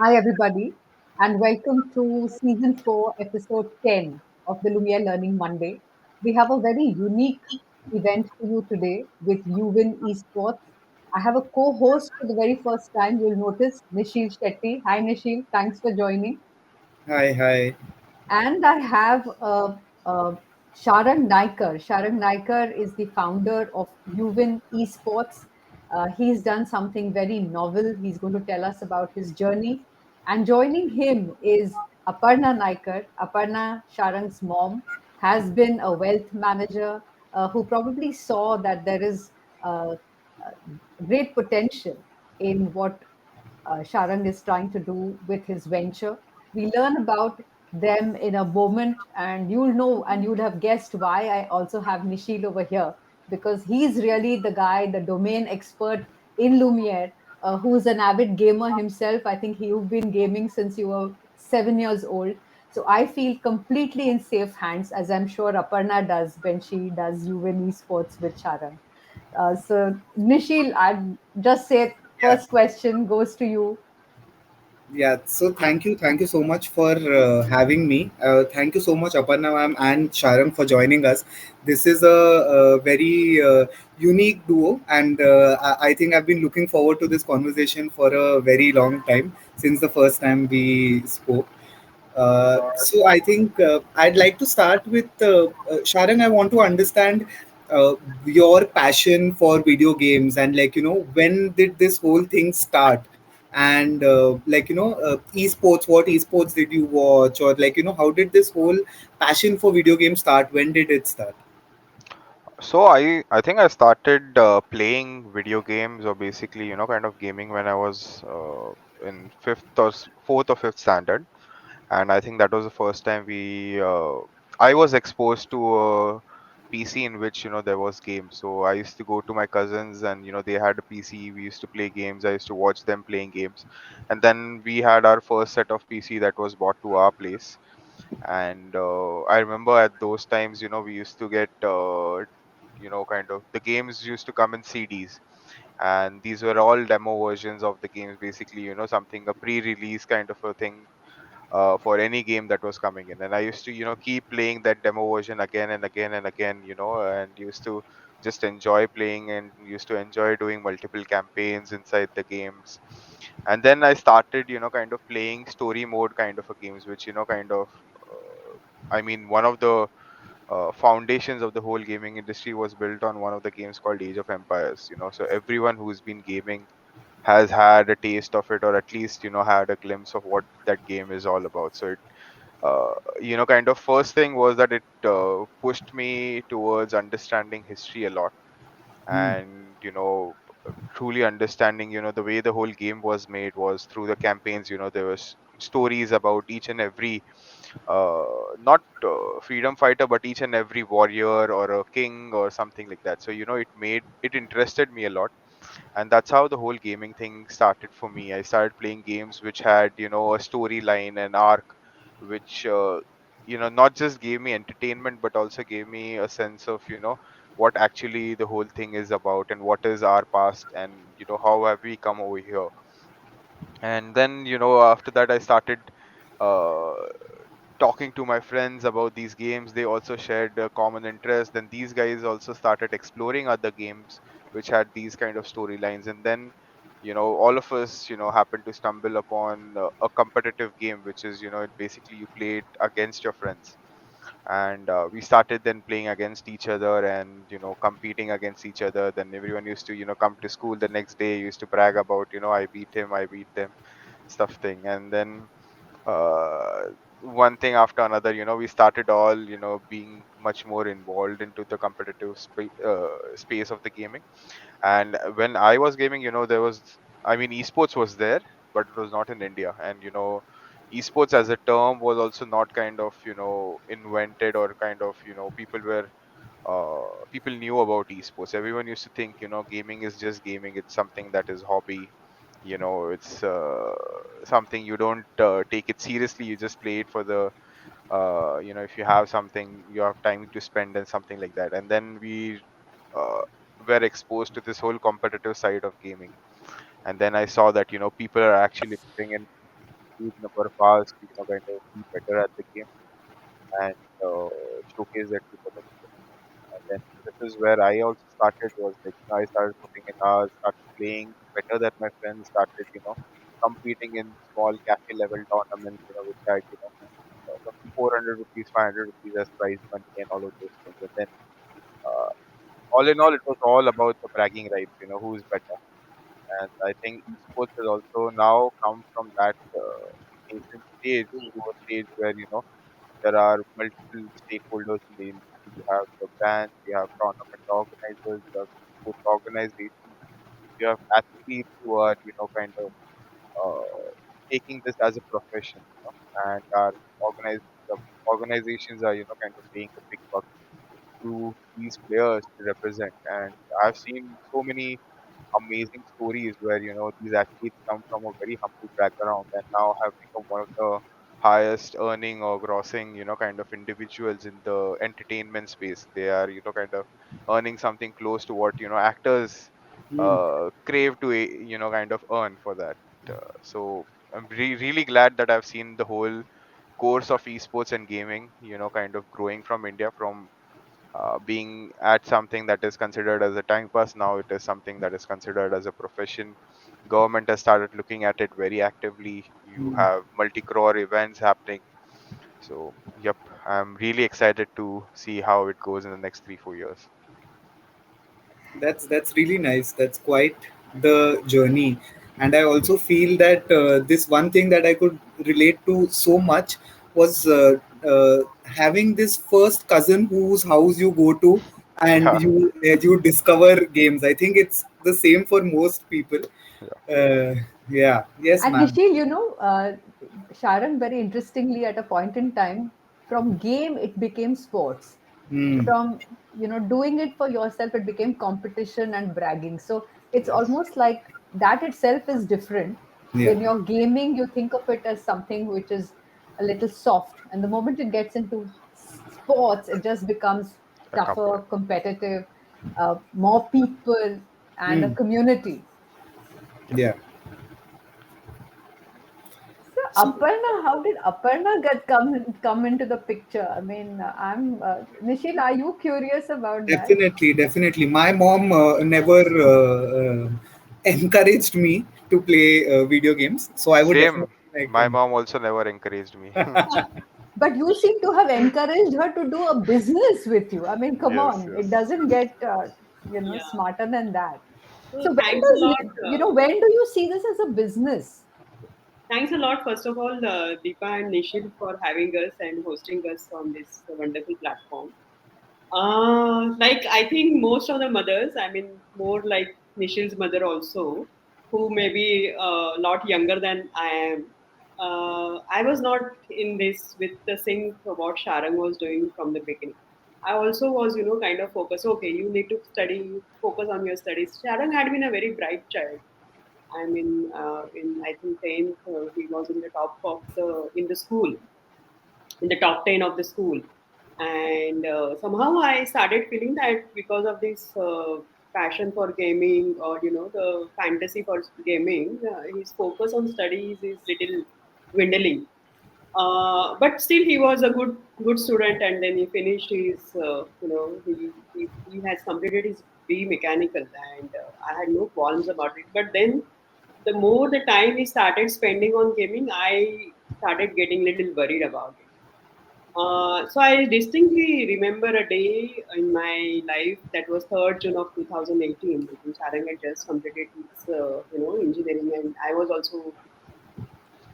Hi, everybody, and welcome to season 4, episode 10 of the Lumière Learning Monday. We have a very unique event for you today with Uvin Esports. I have a co host for the very first time. You'll notice Nishil Shetty. Hi, Nishil. Thanks for joining. Hi, hi. And I have Sharang Naicker. Sharang Naicker is the founder of Uvin Esports. He's done something very novel. He's going to tell us about his journey. And joining him is Aparna Naicker. Aparna, Sharang's mom, has been a wealth manager who probably saw that there is great potential in what Sharang is trying to do with his venture. We learn about them in a moment, and you'll know and you'll have guessed why I also have Nishil over here because he's really the guy, the domain expert in Lumiere, who's an avid gamer himself. I think you've been gaming since you were 7 years old. So I feel completely in safe hands, as I'm sure Aparna does when she does UVN Esports with Sharang. So, Nishil, I'd just say Yeah, first question goes to you. yeah. So thank you so much for having me. Thank you so much, Aparna ma'am and Sharam, for joining us. This is a very unique duo, and I think I've been looking forward to this conversation for a very long time since the first time we spoke. So I think I'd like to start with Sharang. I want to understand uh, your passion for video games and when did this whole thing start? And esports. What esports did you watch, or how did this whole passion for video games start? When did it start? So I think I started playing video games or basically kind of gaming when I was in fourth or fifth standard, and I think that was the first time we I was exposed to a PC in which there was games. So I used to go to my cousins and they had a PC. We used to play games. I used to watch them playing games, and then we had our first set of PC that was brought to our place. And I remember at those times we used to get kind of the games used to come in CDs, and these were all demo versions of the games, basically something, a pre-release kind of a thing for any game that was coming in. And I used to keep playing that demo version again and again and again, and used to just enjoy playing and used to enjoy doing multiple campaigns inside the games. And then I started kind of playing story mode kind of a games, which kind of I mean, one of the foundations of the whole gaming industry was built on one of the games called Age of Empires. So everyone who's been gaming has had a taste of it, or at least had a glimpse of what that game is all about. So it kind of first thing was that it pushed me towards understanding history a lot, Hmm. and truly understanding the way the whole game was made was through the campaigns. There was stories about each and every not freedom fighter, but each and every warrior or a king or something like that. So it interested me a lot, and that's how the whole gaming thing started for me. I started playing games which had a storyline, an arc, which not just gave me entertainment but also gave me a sense of what actually the whole thing is about, and what is our past, and how have we come over here. And then after that I started uh, talking to my friends about these games. They also shared a common interest. Then these guys also started exploring other games which had these kind of storylines. And then all of us happened to stumble upon a competitive game, which is it basically you play it against your friends. And we started then playing against each other and competing against each other. Then everyone used to come to school the next day, used to brag about I beat him, I beat them, stuff thing. And then uh, one thing after another, we started all being much more involved into the competitive space of the gaming. And when I was gaming, there was, I mean, esports was there, but it was not in India. And esports as a term was also not kind of invented, or kind of people knew about esports. Everyone used to think gaming is just gaming. It's something that is hobby. It's something you don't take it seriously. You just play it for the if you have something, you have time to spend and something like that. And then we uh, were exposed to this whole competitive side of gaming. And then I saw that people are actually putting in. huge number of hours to kind of be better at the game and showcase their true potential. And then this is where I also started was like I started putting in hours, started playing better than my friends, started competing in small cafe level tournaments, which had some 400 rupees, 500 rupees as prize money and all of those things. And then uh, all in all, it was all about the bragging rights, who's better. And I think esports has also now come from that nascent stage to a stage where there are multiple stakeholders in the industry. You have the brands, you have tournament organizers, you have sports organizations, you have athletes who are kind of taking this as a profession, and our organize the organizations are kind of paying the big bucks to these players to represent. And I've seen so many amazing stories where these athletes come from a very humble background and now have become one of the highest earning or grossing kind of individuals in the entertainment space. They are kind of earning something close to what actors Hmm. crave to kind of earn for that. So I'm really glad that I've seen the whole course of esports and gaming kind of growing from India, from being at something that is considered as a time pass. Now it is something that is considered as a profession. Government has started looking at it very actively. You Hmm. have multi-crore events happening. So yep, I'm really excited to see how it goes in the next 3 4 years. That's really nice. That's quite the journey, and I also feel that this one thing that I could relate to so much was having this first cousin whose house you go to and Yeah, you discover games. I think it's the same for most people. yeah, Yeah. Yes, And ma'am. Nishil, Sharon, very interestingly, at a point in time, from game, it became sports. Hmm. From, doing it for yourself, it became competition and bragging. So it's yes, almost like that itself is different. Yeah. When you're gaming, you think of it as something which is a little soft. And the moment it gets into sports, it just becomes a company. tougher, competitive, more people, and a Hmm. community. Yep. Yeah. So So Aparna, how did Aparna get come into the picture? I mean, I'm Nishil. Are you curious about that? definitely, definitely. My mom never encouraged me to play video games, so I would Same. definitely like to My know. mom also never encouraged me. But you seem to have encouraged her to do a business with you. I mean, come Yes, on, it yes. doesn't get Yeah. smarter than that. So So when thanks a does lot. when do you see this as a business? Thanks a lot, first of all, Deepa and Nishil, for having us and hosting us on this wonderful platform. Like I think most of the mothers, I mean, more like Nishil's mother also, who may be a lot younger than I am. I was not in this with the sync of what Sharang was doing from the beginning. I also was, kind of focused. Okay, you need to study, focus on your studies. Sharang had been a very bright child. I mean, in I think 10th, he was in the top of the in the school, in the top 10 of the school, and somehow I started feeling that because of this passion for gaming, or the fantasy for gaming, his focus on studies is little dwindling. But still, he was a good student, and then he finished his, he has completed his B mechanical, and I had no qualms about it. But then, the more the time he started spending on gaming, I started getting little worried about it. So I distinctly remember a day in my life that was 3rd June of 2018. I think Sharang had just completed his, engineering, and I was also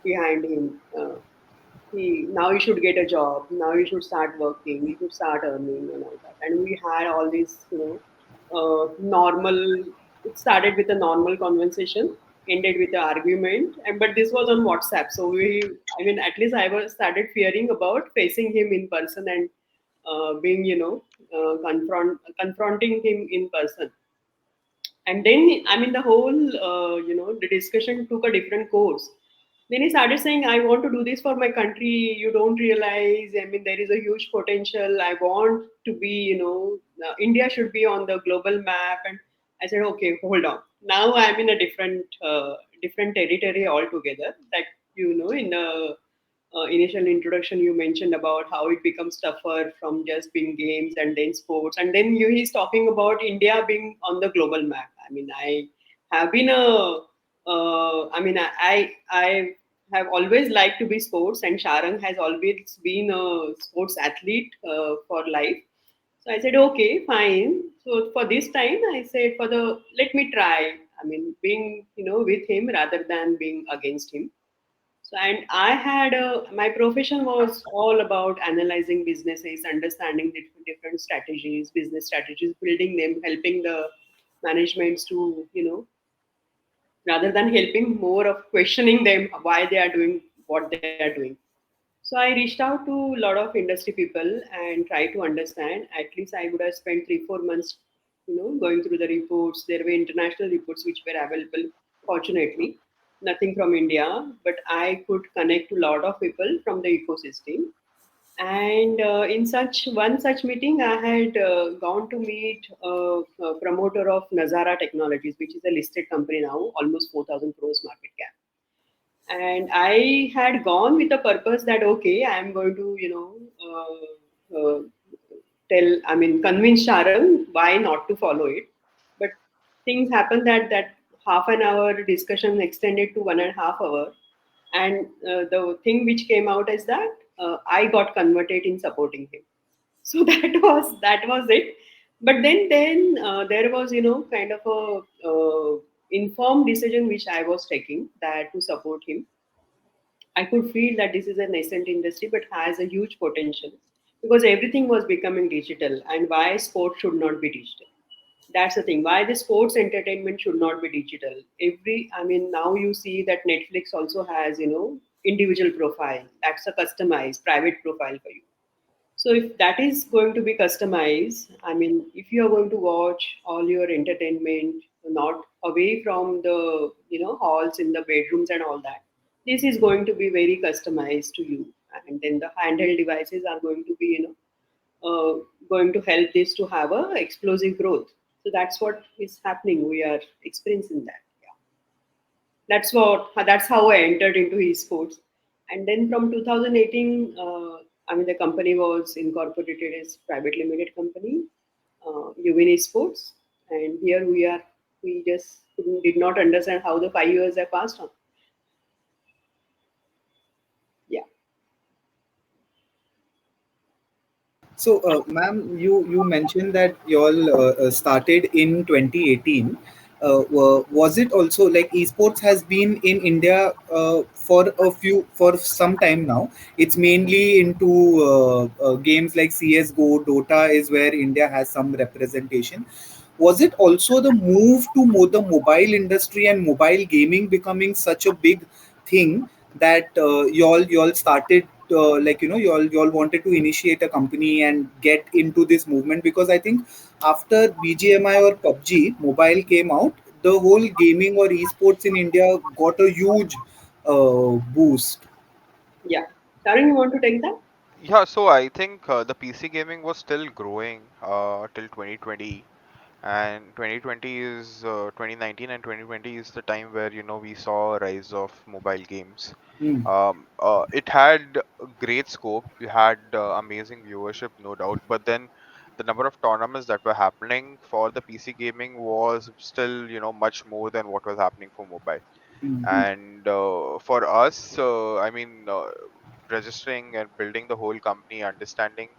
behind him. Now you should get a job. Now you should start working. You should start earning and all that. And we had all this, normal. It started with a normal conversation, ended with an argument, and but this was on WhatsApp. So I mean, at least I was started fearing about facing him in person and being, confronting him in person. And then I mean the whole the discussion took a different course. Then he started saying, I want to do this for my country. You don't realize, I mean, there is a huge potential. I want to be, India should be on the global map. And I said, okay, hold on. Now I'm in a different territory altogether, that in the initial introduction, you mentioned about how it becomes tougher from just being games and then sports, and then he's talking about India being on the global map. I mean, I have been I have always liked to be sports, and Sharang has always been a sports athlete for life. So I said, okay, fine. So for this time, I said, let me try. I mean, being, with him rather than being against him. So, and I had my profession was all about analyzing businesses, understanding the different strategies, business strategies, building them, helping the managements to, rather than helping, more of questioning them why they are doing what they are doing. So I reached out to a lot of industry people and tried to understand. At least I would have spent 3 4 months, going through the reports. There were international reports which were available. Fortunately, nothing from India, but I could connect to a lot of people from the ecosystem. And in such meeting, I had gone to meet a promoter of Nazara Technologies, which is a listed company now, almost 4,000 crores market cap. And I had gone with the purpose that okay, I am going to convince Sharan why not to follow it. But things happened that half an hour discussion extended to 1.5 hour, and the thing which came out is that I got converted in supporting him. So that was it. But then there was kind of a informed decision which I was taking, that to support him. I could feel that this is a nascent industry but has a huge potential, because everything was becoming digital, and why sport should not be digital. That's the thing. Why the sports entertainment should not be digital. Now you see that Netflix also has, individual profile. That's a customized private profile for you. So if that is going to be customized, if you are going to watch all your entertainment not away from the halls in the bedrooms and all that, this is going to be very customized to you, and then the handheld devices are going to be going to help this to have a explosive growth. So that's what is happening. We are experiencing that. Yeah, that's how I entered into esports. And then from 2018, the company was incorporated as private limited company, Esports, and here we are. We just did not understand how the 5 years have passed on. Yeah. So, ma'am, you mentioned that you all started in 2018. Was it also like esports has been in India for some time now? It's mainly into games like CS:GO, Dota is where India has some representation. Was it also the move to the mobile industry and mobile gaming becoming such a big thing that you all started you all wanted to initiate a company and get into this movement? Because I think after BGMI or PUBG mobile came out, the whole gaming or esports in India got a huge boost. Yeah. Tarun, you want to take that? Yeah, so I think the PC gaming was still growing till 2020, and 2020 is 2019 and 2020 is the time where we saw a rise of mobile games. Hmm. It had a great scope. We had amazing viewership, no doubt, but then the number of tournaments that were happening for the PC gaming was still much more than what was happening for mobile. Hmm. And for us, registering and building the whole company, understanding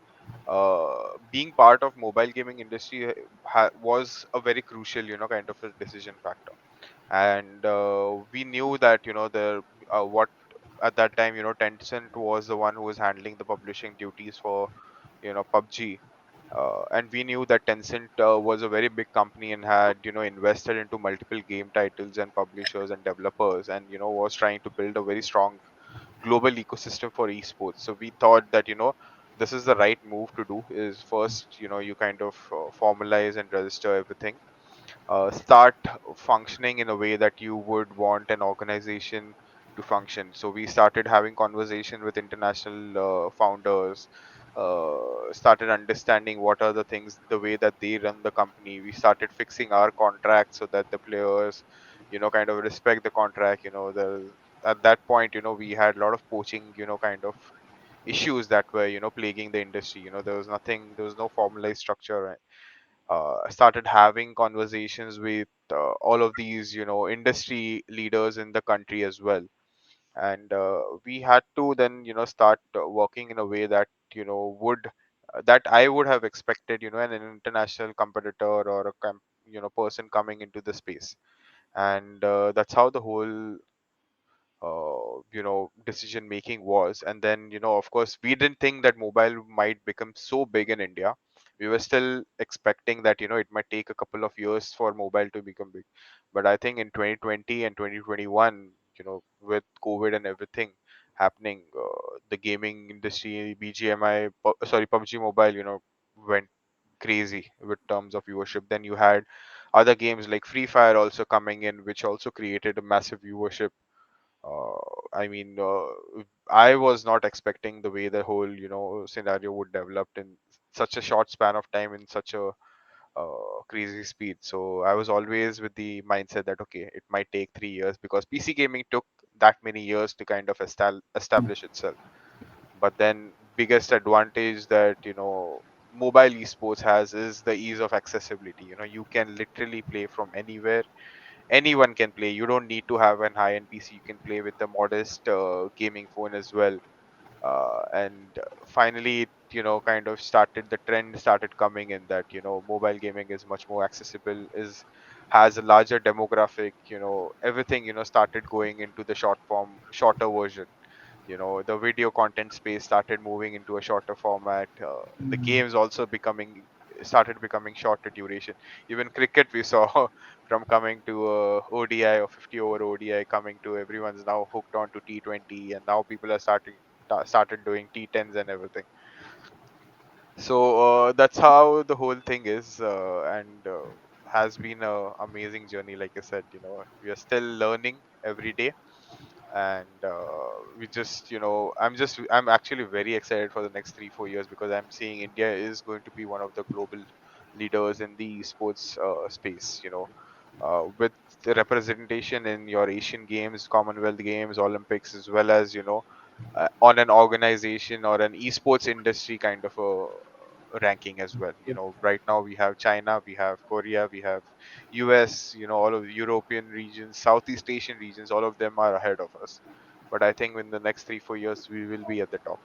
being part of mobile gaming industry was a very crucial kind of a decision factor. And we knew that the what at that time Tencent was the one who was handling the publishing duties for PUBG. And we knew that Tencent was a very big company and had invested into multiple game titles and publishers and developers, and was trying to build a very strong global ecosystem for esports. So we thought that this is the right move to do. Is first you kind of formalize and register everything, start functioning in a way that you would want an organization to function. So we started having conversation with international founders, started understanding what are the things, the way that they run the company. We started fixing our contracts so that the players kind of respect the contract. The at that point, we had a lot of poaching, kind of issues that were, plaguing the industry. There was nothing, there was no formalized structure. I started having conversations with all of these, industry leaders in the country as well. And we had to then, start working in a way that, would that I would have expected, an international competitor or a person coming into the space. And that's how the whole decision making was. And then, of course, we didn't think that mobile might become so big in India. We were still expecting that, it might take a couple of years for mobile to become big. But I think in 2020 and 2021, with COVID and everything happening, the gaming industry, BGMI, sorry, PUBG Mobile, went crazy with terms of viewership. Then you had other games like Free Fire also coming in, which also created a massive viewership. I mean, I was not expecting the way the whole, scenario would develop in such a short span of time in such a crazy speed. So I was always with the mindset that okay, it might take 3 years, because PC gaming took that many years to kind of establish itself. But then biggest advantage that mobile esports has is the ease of accessibility. You can literally play from anywhere. Anyone can play. You don't need to have an high end PC. You can play with a modest gaming phone as well. And finally it, kind of started, the trend started coming in that mobile gaming is much more accessible, is has a larger demographic. Everything started going into the shorter version. The video content space started moving into a shorter format. The games also becoming started becoming shorter duration. Even cricket we saw from coming to ODI or 50 over ODI, coming to everyone's now hooked on to T20, and now people are started doing T10s and everything. So that's how the whole thing is, and has been a amazing journey. Like I said, we are still learning every day. And we just I'm actually very excited for the next 3-4 years, because I'm seeing India is going to be one of the global leaders in the sports space. With the representation in your Asian Games, Commonwealth Games, Olympics, as well as on an organization or an esports industry kind of a ranking as well. Right now we have China, we have Korea, we have US, all of the European regions, Southeast Asian regions, all of them are ahead of us. But I think in the next 3-4 years we will be at the top.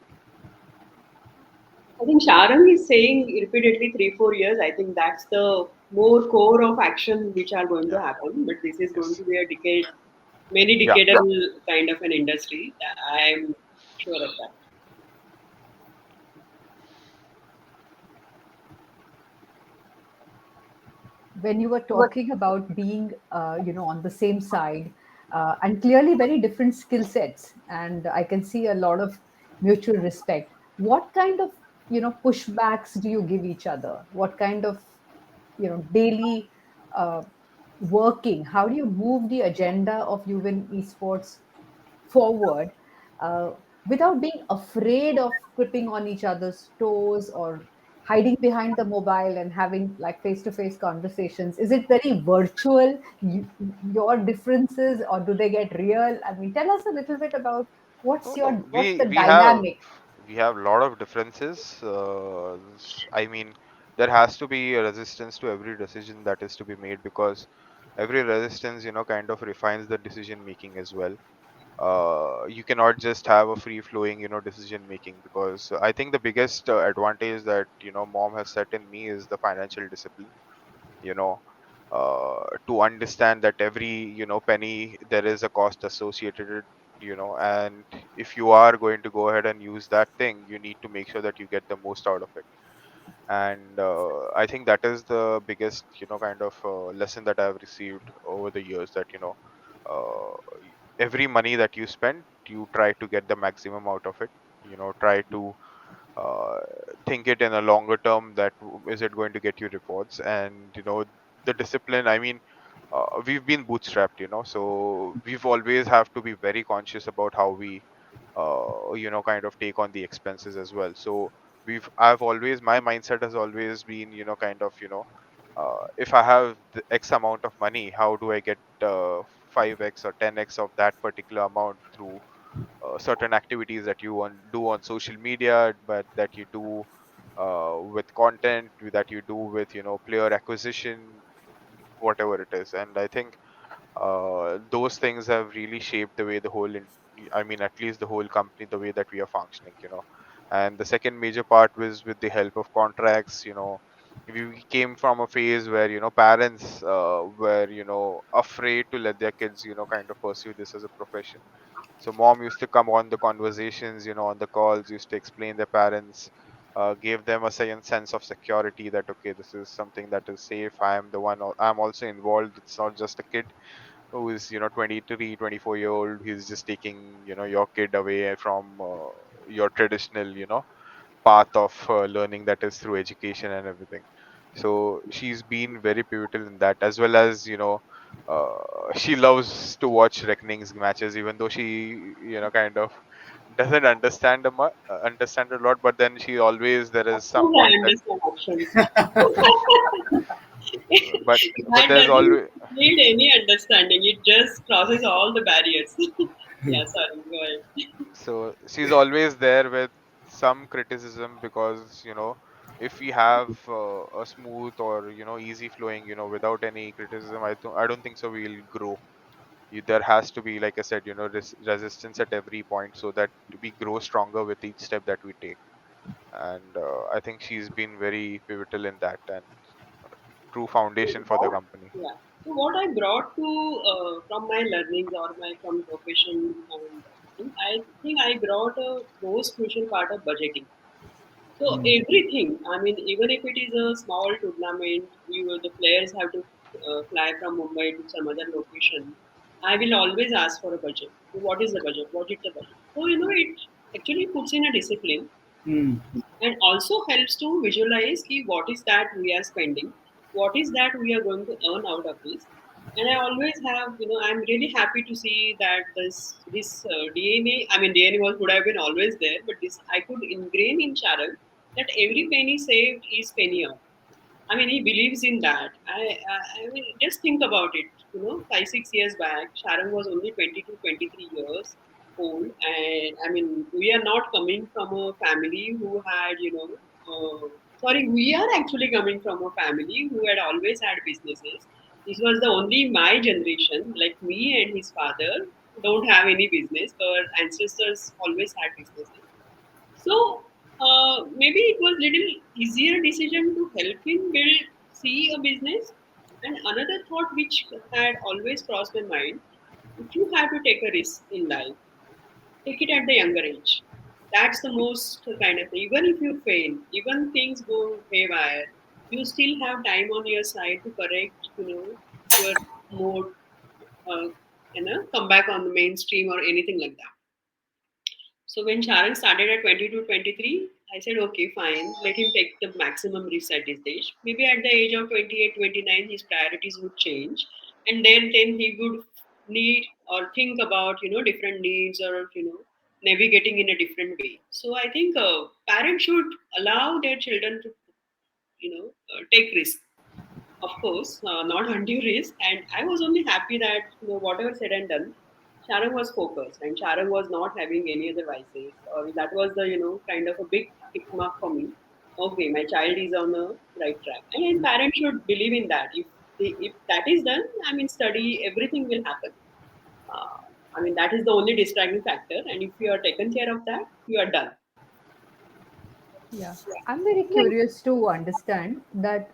I think Sharang is saying repeatedly 3-4 years. I think that's the more core of action which are going to Yeah. happen. But this is going Yes. to be a decade, many Yeah. decadal kind of an industry. I am sure of that. When you were talking about being on the same side, and clearly very different skill sets, and I can see a lot of mutual respect. What kind of pushbacks do you give each other? What kind of daily uh, working, how do you move the agenda of you in esports forward, uh, without being afraid of tripping on each other's toes or hiding behind the mobile and having like face-to-face conversations? Is it very virtual, your differences, or do they get real? I mean, tell us a little bit about No, no. what's the We have dynamic. a lot of differences. I mean, there has to be a resistance to every decision that is to be made, because every resistance, kind of refines the decision making as well. You cannot just have a free flowing, decision making, because I think the biggest advantage that mom has set in me is the financial discipline. You know, to understand that every penny, there is a cost associated, and if you are going to go ahead and use that thing, you need to make sure that you get the most out of it. And I think that is the biggest kind of lesson that I've received over the years, that every money that you spend, you try to get the maximum out of it. Try to uh, think it in a longer term, that is it going to get you rewards. And the discipline, I mean, we've been bootstrapped, so we've always have to be very conscious about how we kind of take on the expenses as well. So I've always, my mindset has always been kind of if I have the x amount of money, how do I get 5x or 10x of that particular amount through certain activities that you do on social media, but that you do with content, that you do with player acquisition, whatever it is. And I think those things have really shaped the way the whole I mean, at least the whole company, the way that we are functioning. And the second major part was with the help of contracts. We came from a phase where parents were afraid to let their kids kind of pursue this as a profession. So mom used to come on the conversations, on the calls, used to explain their parents, gave them a sense of security that okay, this is something that is safe. I am the one. I'm also involved. It's not just a kid who is 23, 24-year old. He's just taking your kid away from your traditional path of learning, that is through education and everything. So she's been very pivotal in that, as well as she loves to watch reckonings matches, even though she kind of doesn't understand a lot, but then she always, there Of is some course, I point that understand actually. but That there's doesn't always, need any understanding. It just crosses all the barriers. Yeah, sorry, go ahead. so she's always there with some criticism, because if we have a smooth or easy flowing, without any criticism, I don't think so we'll grow. There has to be, like I said, resistance at every point, so that we grow stronger with each step that we take. And I think she's been very pivotal in that, and true So foundation for the what, company. yeah. So what I brought to from my learnings or my from profession and I think I brought a most crucial part of budgeting. So everything, I mean, even if it is a small tournament, the players have to fly from Mumbai to some other location. I will always ask for a budget. So what is the budget? What is the budget? So it actually puts in a discipline Hmm. and also helps to visualize ki what is that we are spending, what is that we are going to earn out of this. And I always have, I'm really happy to see that this DNA, I mean, DNA would have been always there, but this I could ingrain in Sharan that every penny saved is penny earned. I mean, he believes in that. I mean, just think about it. 5, 6 years back, Sharon was only 22, 23 years old. And I mean, we are not coming from a family who had, sorry, we are actually coming from a family who had always had businesses. This was the only my generation, like me and his father, don't have any business. Our ancestors always had businesses. So maybe it was little easier decision to help him build see a business. And another thought which had always crossed my mind: if you have to take a risk in life, take it at the younger age. That's the most kind of thing. Even if you fail, even things go haywire, you still have time on your side to correct, your mode, uh, come back on the mainstream or anything like that. So when Sharan started at 22, 23, I said, okay, fine, let him take the maximum risk at this stage. Maybe at the age of 28, 29, his priorities would change. And then he would need or think about, different needs or, navigating in a different way. So I think parents should allow their children to, take risks, of course, not undue risk. And I was only happy that whatever said and done, Sharang was focused and Sharang was not having any other vices. Or that was the kind of a big tick mark for me. Okay, my child is on the right track, and parents should believe in that. If that is done, I mean, study everything will happen. Uh, I mean, that is the only distracting factor, and if you are taken care of that, you are done. Yeah, I'm very curious to understand that,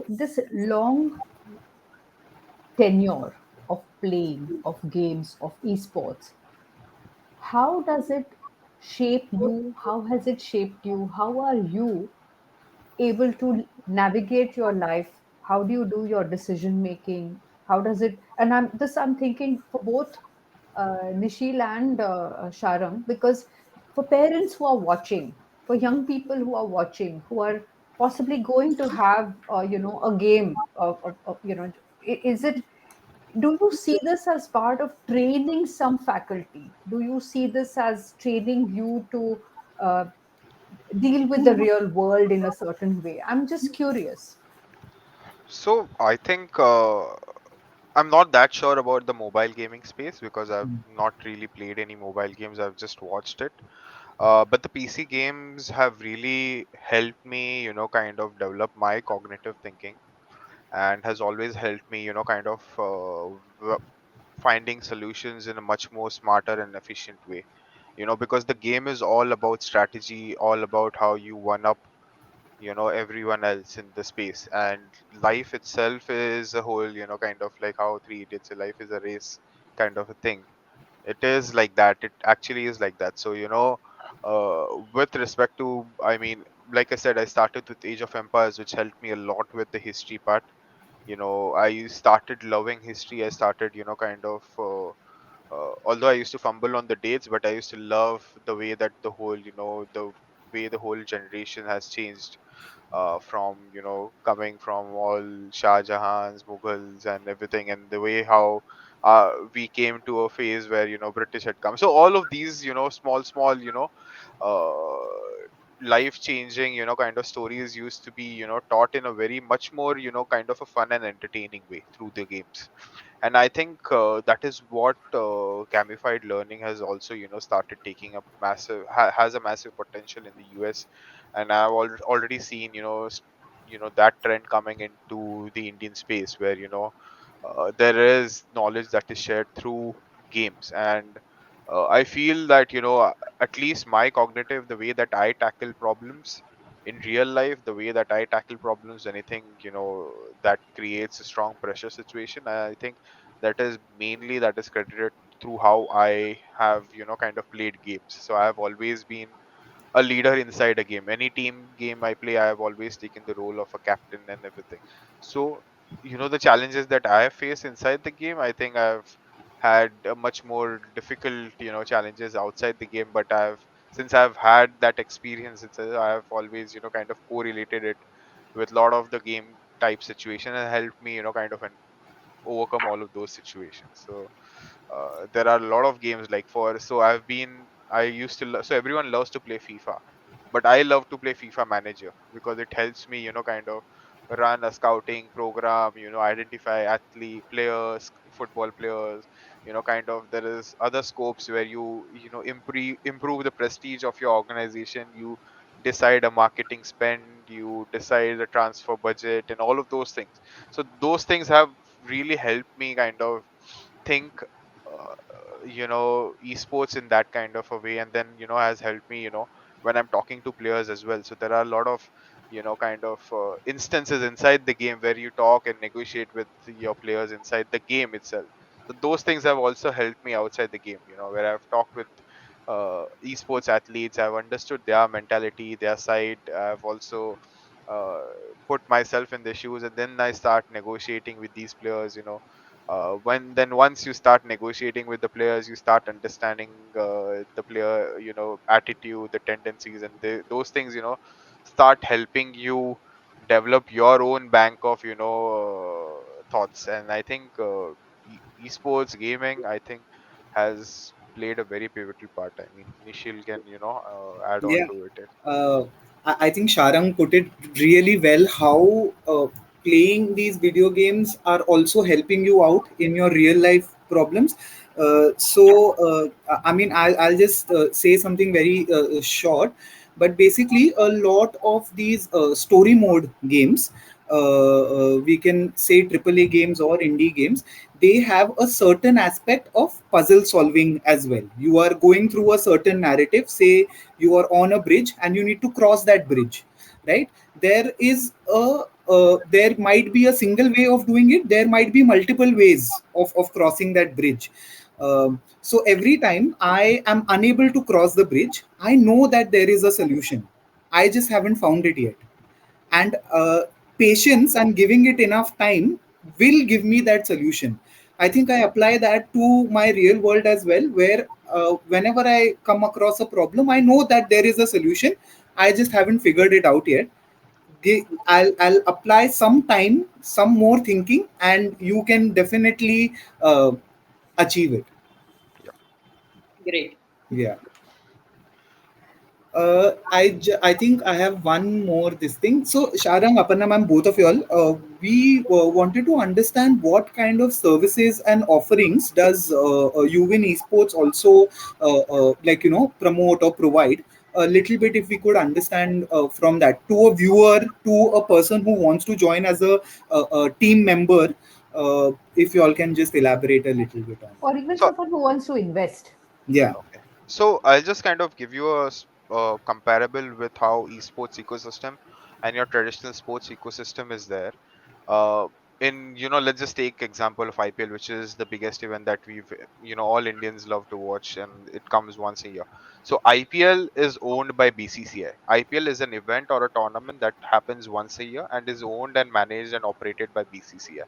this long tenure of playing, of games, of esports, how does it shape you? How has it shaped you? How are you able to navigate your life? How do you do your decision making? How does it? And I'm thinking for both Nishil and Sharang, because for parents who are watching, for young people who are watching, who are possibly going to have a game of is it, do you see this as part of training some faculty? Do you see this as training you to uh, deal with the real world in a certain way? I'm just curious. So I think I'm not that sure about the mobile gaming space because I've not really played any mobile games. I've just watched it. But the PC games have really helped me, kind of develop my cognitive thinking, and has always helped me, kind of finding solutions in a much more smarter and efficient way. Because the game is all about strategy, all about how you one up, everyone else in the space. And life itself is a whole, kind of like how Three Idiots, life is a race kind of a thing. It is like that. It actually is like that. So, with respect to, I mean, like I said, I started with Age of Empires, which helped me a lot with the history part. I started loving history. I started, kind of although I used to fumble on the dates, but I used to love the way that the whole, the way the whole generation has changed, from, coming from all Shah Jahan's, Mughals, and everything, and the way how we came to a phase where, British had come. So all of these, small, life changing, kind of stories used to be, taught in a very much more, kind of a fun and entertaining way through the games. And I think that is what gamified learning has also, started taking up has a massive potential in the US. And I've already seen, that trend coming into the Indian space where, there is knowledge that is shared through games. And I feel that, at least my cognitive, the way that I tackle problems in real life, the way that I tackle problems, anything, that creates a strong pressure situation, I think that is credited through how I have, kind of played games. So I have always been a leader inside a game. Any team game I play, I have always taken the role of a captain and everything. So, the challenges that I have faced inside the game, I think I've had a much more difficult, challenges outside the game. But since I've had that experience, I have always, kind of correlated it with a lot of the game type situation and helped me, kind of overcome all of those situations. So there are a lot of games like for so I've been I used to so everyone loves to play FIFA, but I love to play FIFA Manager because it helps me, kind of run a scouting program, identify athlete players, football players, kind of there is other scopes where you improve the prestige of your organization. You decide a marketing spend, you decide the transfer budget, and all of those things. So those things have really helped me kind of think esports in that kind of a way, and then has helped me when I'm talking to players as well. So there are a lot of kind of instances inside the game where you talk and negotiate with your players inside the game itself. So those things have also helped me outside the game, where I've talked with esports athletes. I've understood their mentality, their side. I've also uh, put myself in their shoes, and then I start negotiating with these players. When then once you start negotiating with the players, you start understanding the player, attitude, the tendencies, and those things, start helping you develop your own bank of thoughts. And I think esports gaming, I think, has played a very pivotal part. I mean, Nishil can add on Yeah, to it. uh, I think Sharang put it really well. How playing these video games are also helping you out in your real life problems. I mean, I'll just say something very short, but basically, a lot of these story mode games, we can say AAA games or indie games, they have a certain aspect of puzzle solving as well. You are going through a certain narrative. Say you are on a bridge and you need to cross that bridge, right? There might be a single way of doing it. There might be multiple ways of crossing that bridge. So every time I am unable to cross the bridge, I know that there is a solution. I just haven't found it yet. And patience and giving it enough time will give me that solution. I think I apply that to my real world as well, where whenever I come across a problem, I know that there is a solution. I just haven't figured it out yet. I'll apply some time, some more thinking, and you can definitely achieve it. Yeah. Great. Yeah. I think I have one more this thing. So Sharang, Aparna ma'am, both of y'all, we wanted to understand what kind of services and offerings does Uvin Esports also like promote or provide. A little bit, if we could understand from that to a viewer, to a person who wants to join as a team member. If you all can just elaborate a little bit on that. Or even So someone who wants to invest. Yeah. okay. So I'll just kind of give you a comparable with how esports ecosystem and your traditional sports ecosystem is there. Uh, in let's just take example of IPL, which is the biggest event that we've all Indians love to watch, and it comes once a year. So IPL is owned by BCCI. IPL is an event or a tournament that happens once a year and is owned and managed and operated by BCCI.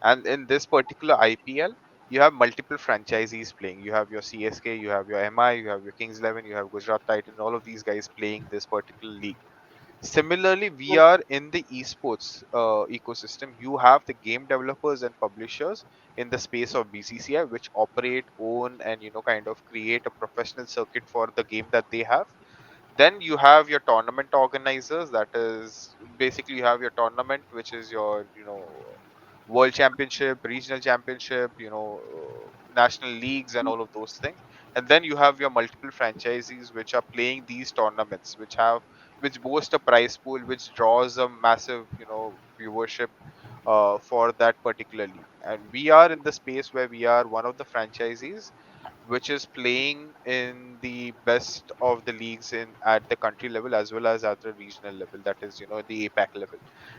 And in this particular IPL, you have multiple franchisees playing. You have your CSK, you have your MI, you have your Kings 11, you have Gujarat Titans, all of these guys playing this particular league. Similarly, we are in the esports ecosystem. You have the game developers and publishers in the space of BCCI, which operate, own, and kind of create a professional circuit for the game that they have. Then you have your tournament organizers. That is basically, you have your tournament, which is your world championship, regional championship, national leagues, and all of those things. And then you have your multiple franchisees which are playing these tournaments, which boast a prize pool, which draws a massive viewership for that particular league. And we are in the space where we are one of the franchisees which is playing in the best of the leagues in at the country level as well as at the regional level, that is the APAC level.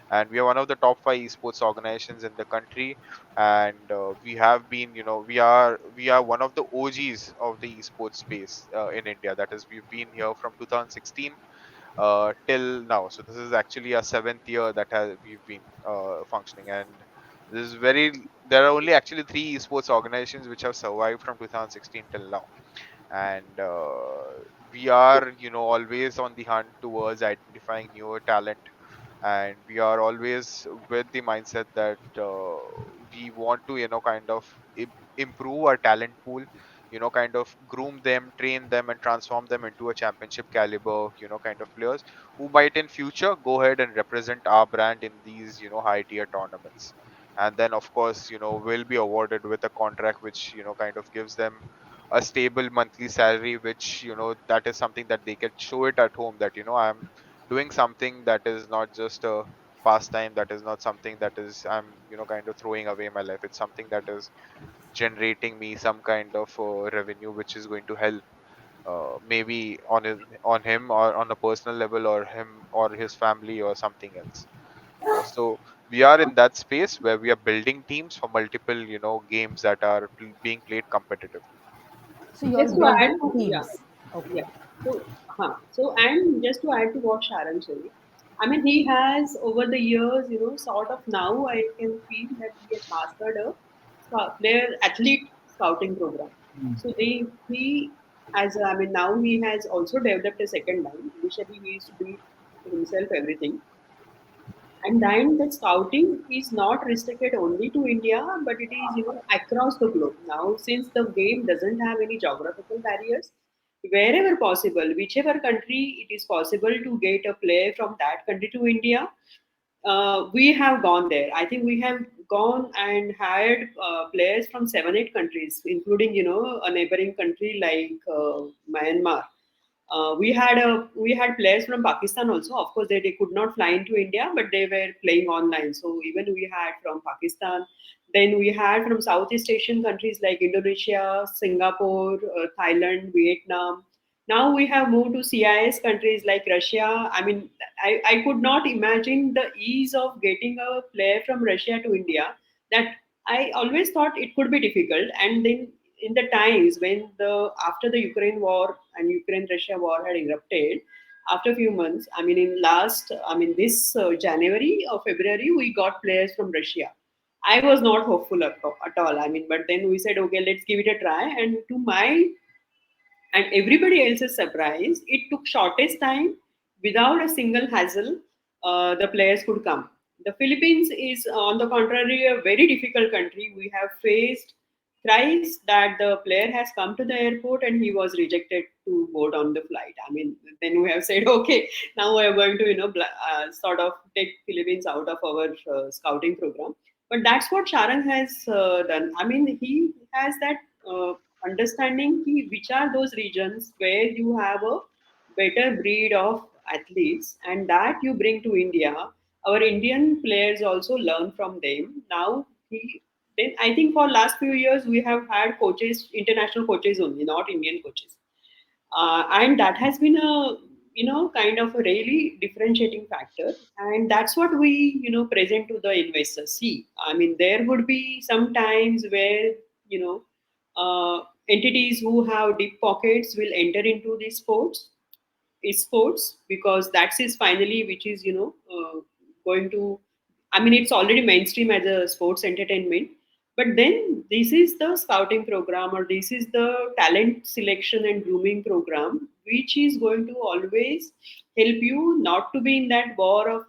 And we are one of the top 5 esports organizations in the country. And we have been we are one of the OGs of the esports space in India. That is, we've been here from 2016 till now. So this is actually our 7th year that we've been functioning. And this is very there are only actually 3 esports organizations which have survived from 2016 till now. And we are always on the hunt towards identifying newer talent. And we are always with the mindset that we want to kind of improve our talent pool, kind of groom them, train them, and transform them into a championship caliber kind of players who might in future go ahead and represent our brand in these high tier tournaments. And then of course will be awarded with a contract which kind of gives them a stable monthly salary, which that is something that they can show it at home, that I'm doing something that is not just a pastime, that is not something that is I'm kind of throwing away my life. It's something that is generating me some kind of revenue which is going to help maybe on him or on a personal level, or him or his family or something else. So we are in that space where we are building teams for multiple games that are being played competitively. So you all Just to build add to, yeah, teams. yeah. Okay. So and just to add to what Sharon said, I mean, he has over the years, sort of now I can feel that he has mastered a player athlete scouting program. So he as I mean now he has also developed a second line. Initially, he used to do it himself everything, and then the scouting is not restricted only to India, but it is across the globe now, since the game doesn't have any geographical barriers. Wherever possible, whichever country it is possible to get a player from that country to India, we have gone there. I think we have gone and hired players from 7 8 countries, including a neighboring country like Myanmar. We had players from Pakistan also. Of course, they could not fly into India, but they were playing online. So even we had from Pakistan. Then we had from Southeast Asian countries like Indonesia, Singapore, Thailand, Vietnam. Now we have moved to CIS countries like Russia. I mean, I could not imagine the ease of getting a player from Russia to India. That I always thought it could be difficult. And then in the times when the after the Ukraine war and Ukraine Russia war had erupted, after a few months, I mean this January or February, we got players from Russia. I was not hopeful at all. I mean, but then we said, okay, let's give it a try. And to my and everybody else's surprise, it took shortest time without a single hassle. The players could come. The Philippines is, on the contrary, a very difficult country. We have faced thrice that the player has come to the airport and he was rejected to board on the flight. I mean, then we have said, okay, now we are going to, sort of take Philippines out of our scouting program. But that's what Sharang has done. I mean, he has that understanding which are those regions where you have a better breed of athletes and that you bring to India. Our Indian players also learn from them. Now then I think for last few years we have had coaches, international coaches only, not Indian coaches, and that has been a kind of a really differentiating factor, and that's what we present to the investors. See, I mean, there would be some times where you know entities who have deep pockets will enter into these sports esports because that's is finally which is going to, I mean, it's already mainstream as a sports entertainment, but then this is the scouting program or this is the talent selection and grooming program which is going to always help you not to be in that war of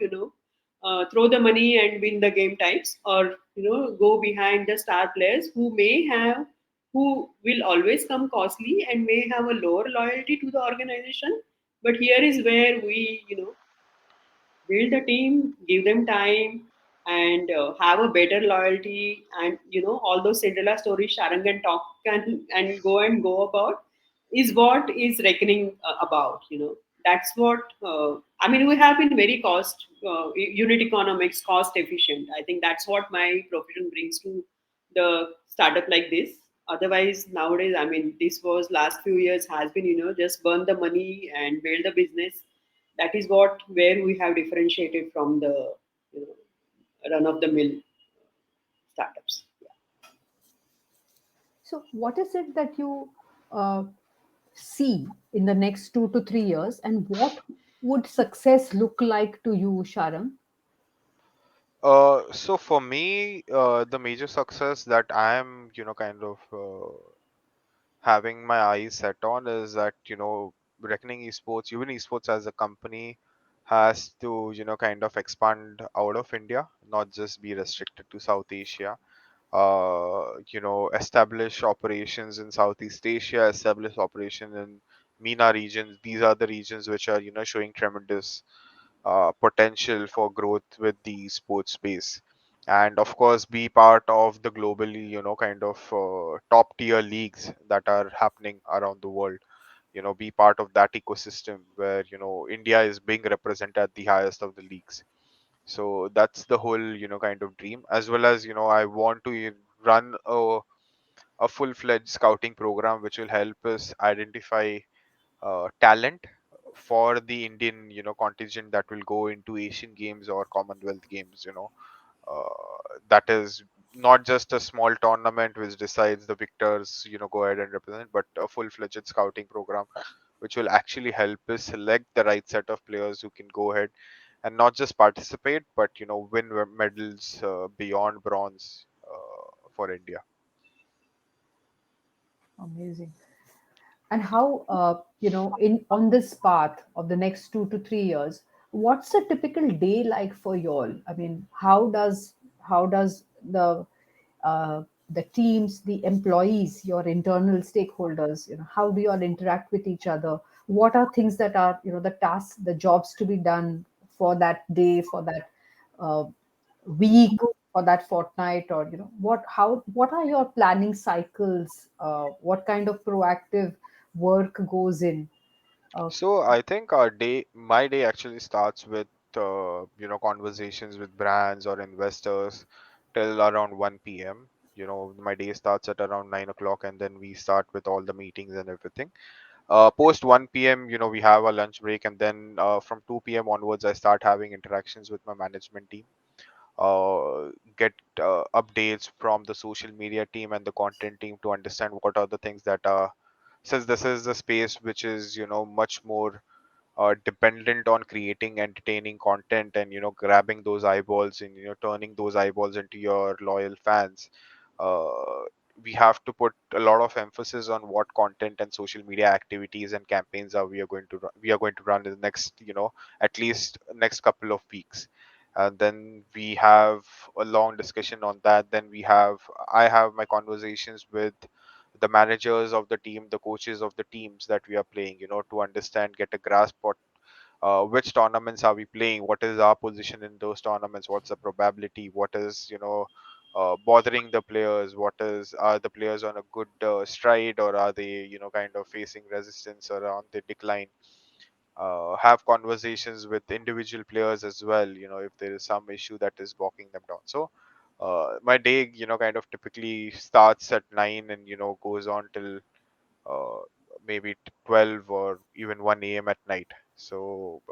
throw the money and win the game types, or go behind the star players who will always come costly and may have a lower loyalty to the organization. But here is where we build the team, give them time, and have a better loyalty. And all those Cinderella stories Sharang can talk and go about is what is reckoning about. That's what I mean. We have been very cost unit economics, cost efficient. I think that's what my profession brings to the startup like this. Otherwise, nowadays, I mean, this was last few years has been just burn the money and build the business. That is what where we have differentiated from the run of the mill startups. So, what is it that you uh, see in the next 2 to 3 years, and what would success look like to you, Sharam? So for me, the major success that I am, kind of having my eyes set on is that, reckoning esports, even esports as a company, has to, kind of expand out of India, not just be restricted to South Asia. Establish operations in Southeast Asia, establish operation in MENA regions. These are the regions which are, showing tremendous potential for growth with the sports space, and of course be part of the globally, kind of top tier leagues that are happening around the world. Be part of that ecosystem where India is being represented at the highest of the leagues. So that's the whole, kind of dream, as well as I want to run a full-fledged scouting program which will help us identify talent for the Indian, contingent that will go into Asian Games or Commonwealth Games. That is not just a small tournament which decides the victors, go ahead and represent, but a full-fledged scouting program which will actually help us select the right set of players who can go ahead and not just participate, but win medals beyond bronze for India. Amazing. And how, in on this path of the next 2 to 3 years, what's a typical day like for you all? I mean, how does the teams, the employees, your internal stakeholders, how do you all interact with each other? What are things that are, the tasks, the jobs to be done for that day, for that uh, week, for that fortnight, or what are your planning cycles? What kind of proactive work goes in? uh, So I think my day actually starts with conversations with brands or investors till around 1 p.m. My day starts at around 9 o'clock, and then we start with all the meetings and everything. Post 1 p.m., we have a lunch break, and then from 2 p.m. onwards, I start having interactions with my management team. Get updates from the social media team and the content team to understand what are the things that are, since this is a space which is much more dependent on creating entertaining content and grabbing those eyeballs and turning those eyeballs into your loyal fans. uh, we have to put a lot of emphasis on what content and social media activities and campaigns are we are going to run in the next at least next couple of weeks. and then we have a long discussion on that. Then I have my conversations with the managers of the team, the coaches of the teams that we are playing, to understand, get a grasp what which tournaments are we playing, what is our position in those tournaments, what's the probability, what is bothering the players, what is, are the players on a good stride, or are they kind of facing resistance or on the decline. Have conversations with individual players as well, if there is some issue that is walking them down. So my day kind of typically starts at 9 and goes on till uh, maybe 12 or even 1 a.m. at night. So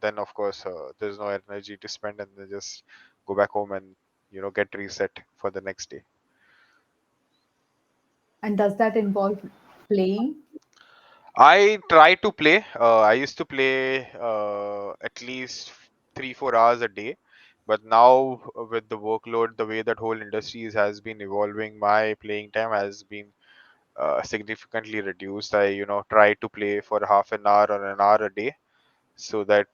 then, of course, there's no energy to spend, and then just go back home and get reset for the next day. And does that involve playing? I try to play. I used to play at least 3 4 hours a day, but now with the workload, the way that whole industries has been evolving, my playing time has been significantly reduced. I try to play for half an hour or an hour a day, so that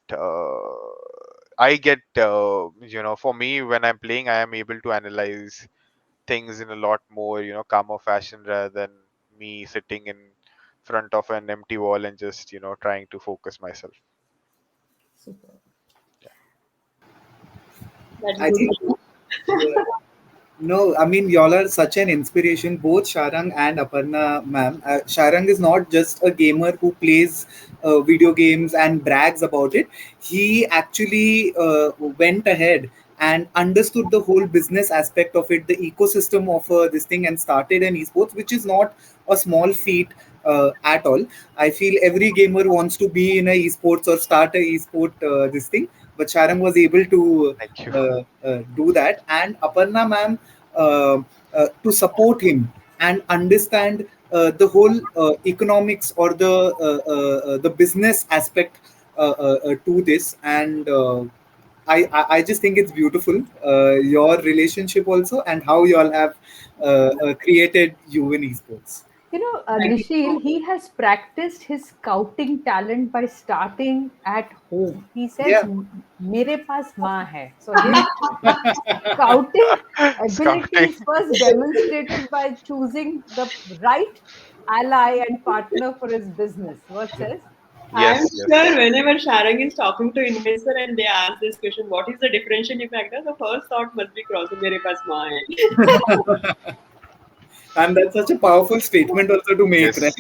I get for me, when I'm playing, I am able to analyze things in a lot more calmer fashion, rather than me sitting in front of an empty wall and just trying to focus myself. Super. That's I good. think, yeah. No, I mean, y'all are such an inspiration, both Sharang and Aparna, ma'am. Sharang is not just a gamer who plays video games and brags about it. He actually went ahead and understood the whole business aspect of it, the ecosystem of this thing, and started an esports, which is not a small feat at all. I feel every gamer wants to be in a esports or start a esport this thing, but Sharang was able to Thank you. do that, and Aparna ma'am to support him and understand the whole economics or the business aspect to this. And I just think it's beautiful, your relationship also, and how you all have created you in esports. Thank you so Nishil, much. he has practiced his scouting talent by starting at home. He says, Yeah. "Mere paas maa hai." So his scouting Scouting. abilities first demonstrated by choosing the right ally and partner for his business. What says? I'm Yes, sure yes. whenever Sharang is talking to investor and they ask this question, what is the differentiating factor? The first thought must be crossing mere paas maa hai. And that's such a powerful statement also to make, Yes. right?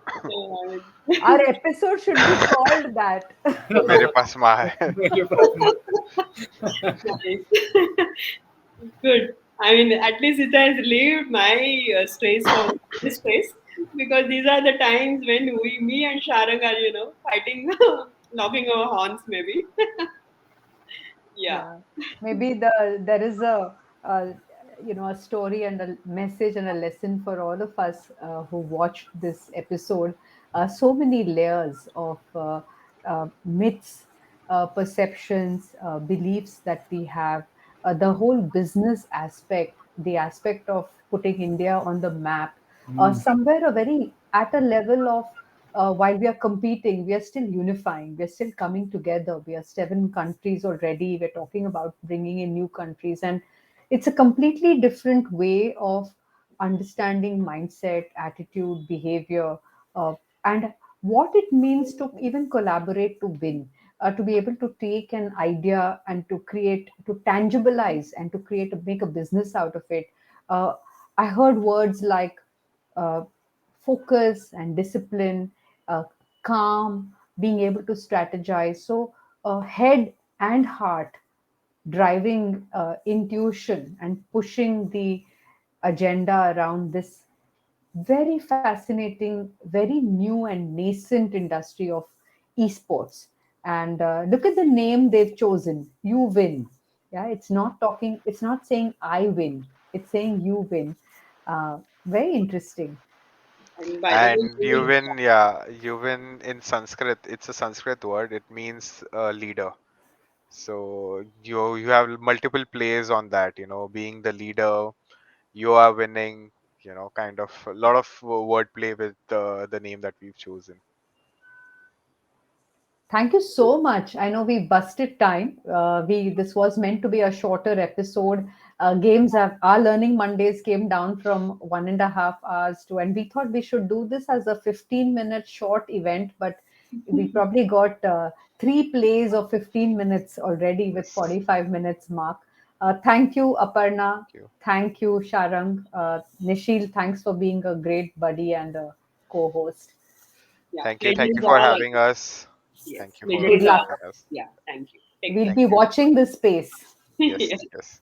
I mean, Our episode should be called that. मेरे पास माँ है. nice. Good. I mean, at least it has relieved my stress from this stress, because these are the times when me and Sharang are, fighting, knocking our horns, maybe. Yeah. Yeah, maybe there is a a story and a message and a lesson for all of us who watched this episode. So many layers of myths, perceptions, beliefs that we have. The whole business aspect, the aspect of putting India on the map, somewhere a very at a level of while we are competing, we are still unifying, we are still coming together. We are 7 countries already. We're talking about bringing in new countries, and it's a completely different way of understanding mindset, attitude, behavior, uh, and what it means to even collaborate to win. To be able to take an idea and to create, to tangibilize, and to create, make a business out of it. Uh, I heard words like uh, focus and discipline, uh, calm, being able to strategize. So, head and heart driving intuition and pushing the agenda around this very fascinating, very new and nascent industry of esports. And look at the name they've chosen, You Win. Yeah, it's not talking, it's not saying I win, it's saying you win. Very interesting. And by the way, And Yuvin, yeah, Yuvin in Sanskrit, it's a Sanskrit word. It means leader. So you have multiple plays on that. Being the leader, you are winning. Kind of a lot of wordplay with the name that we've chosen. Thank you so much. I know we busted time. We This was meant to be a shorter episode. Games have our learning Mondays came down from 1.5 hours to, and we thought we should do this as a 15-minute short event, but we probably got three plays of 15 minutes already with Yes. 45 minutes mark. Thank you, Aparna. Thank you. Thank you, Sharang. Nishil, thanks for being a great buddy and a co-host. Yeah, Thank you. Thank you legends for all. having us. Yes, Thank you for Good legends luck. having all. us. Yeah, thank you. Take We'll care. Thank be you. watching this space. Yes. Yes. Yes.